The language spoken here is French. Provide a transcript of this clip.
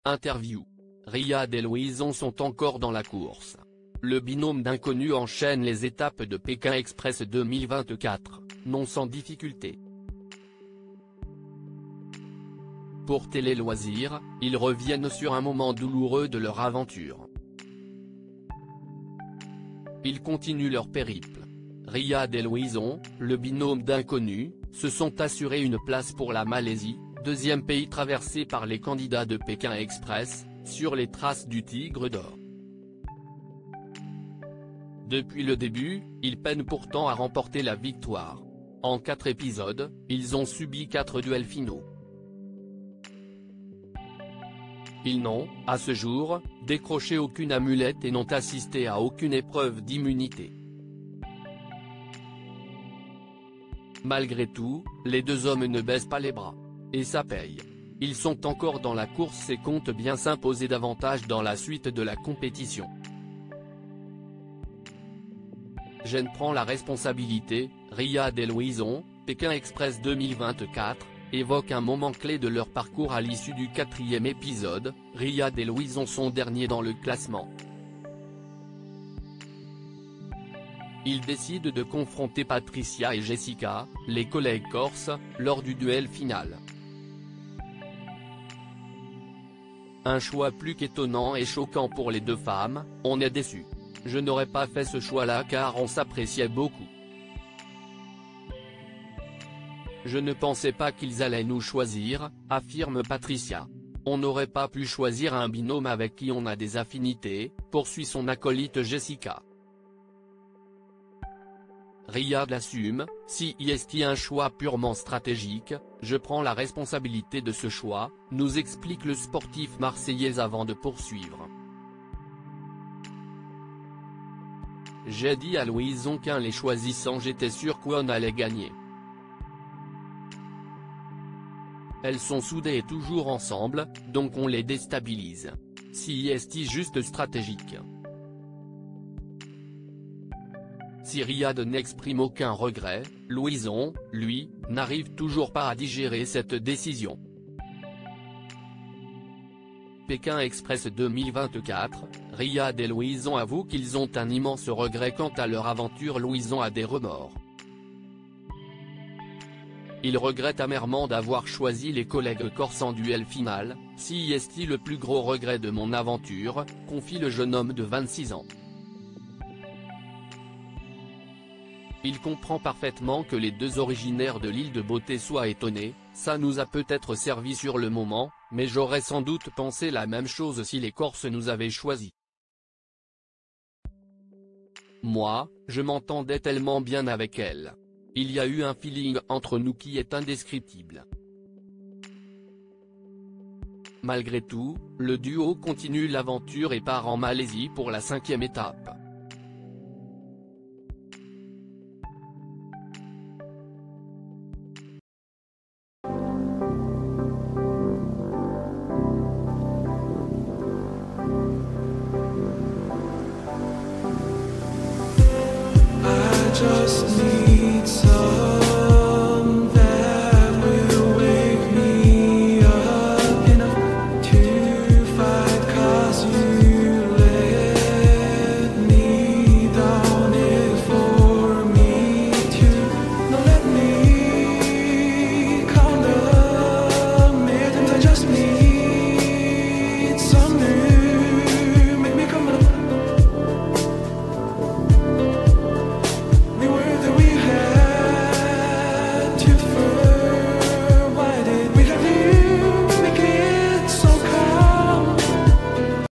Interview. Riyad et Louison sont encore dans la course. Le binôme d'inconnus enchaîne les étapes de Pékin Express 2024, non sans difficulté. Pour Télé Loisirs, ils reviennent sur un moment douloureux de leur aventure. Ils continuent leur périple. Riyad et Louison, le binôme d'inconnus, se sont assurés une place pour la Malaisie, deuxième pays traversé par les candidats de Pékin Express, sur les traces du Tigre d'Or. Depuis le début, ils peinent pourtant à remporter la victoire. En 4 épisodes, ils ont subi 4 duels finaux. Ils n'ont, à ce jour, décroché aucune amulette et n'ont assisté à aucune épreuve d'immunité. Malgré tout, les deux hommes ne baissent pas les bras. Et ça paye. Ils sont encore dans la course et comptent bien s'imposer davantage dans la suite de la compétition. Je prends la responsabilité, Riyad et Louison, Pékin Express 2024, évoquent un moment clé de leur parcours à l'issue du 4e épisode. Riyad et Louison sont derniers dans le classement. Ils décident de confronter Patricia et Jessica, les collègues corses, lors du duel final. Un choix plus qu'étonnant et choquant pour les deux femmes, on est déçus. Je n'aurais pas fait ce choix-là car on s'appréciait beaucoup. Je ne pensais pas qu'ils allaient nous choisir, affirme Patricia. On n'aurait pas pu choisir un binôme avec qui on a des affinités, poursuit son acolyte Jessica. Riyad l'assume, si est un choix purement stratégique, je prends la responsabilité de ce choix, nous explique le sportif marseillais avant de poursuivre. J'ai dit à Louison qu'en les choisissant j'étais sûr qu'on allait gagner. Elles sont soudées et toujours ensemble, donc on les déstabilise. Si est juste stratégique. Si Riyad n'exprime aucun regret, Louison, lui, n'arrive toujours pas à digérer cette décision. Pékin Express 2024, Riyad et Louison avouent qu'ils ont un immense regret quant à leur aventure. Louison a des remords. Il regrette amèrement d'avoir choisi les collègues corses en duel final. Si est le plus gros regret de mon aventure, confie le jeune homme de 26 ans. Il comprend parfaitement que les deux originaires de l'île de Beauté soient étonnés, ça nous a peut-être servi sur le moment, mais j'aurais sans doute pensé la même chose si les Corses nous avaient choisis. Moi, je m'entendais tellement bien avec elle. Il y a eu un feeling entre nous qui est indescriptible. Malgré tout, le duo continue l'aventure et part en Malaisie pour la 5e étape. Just need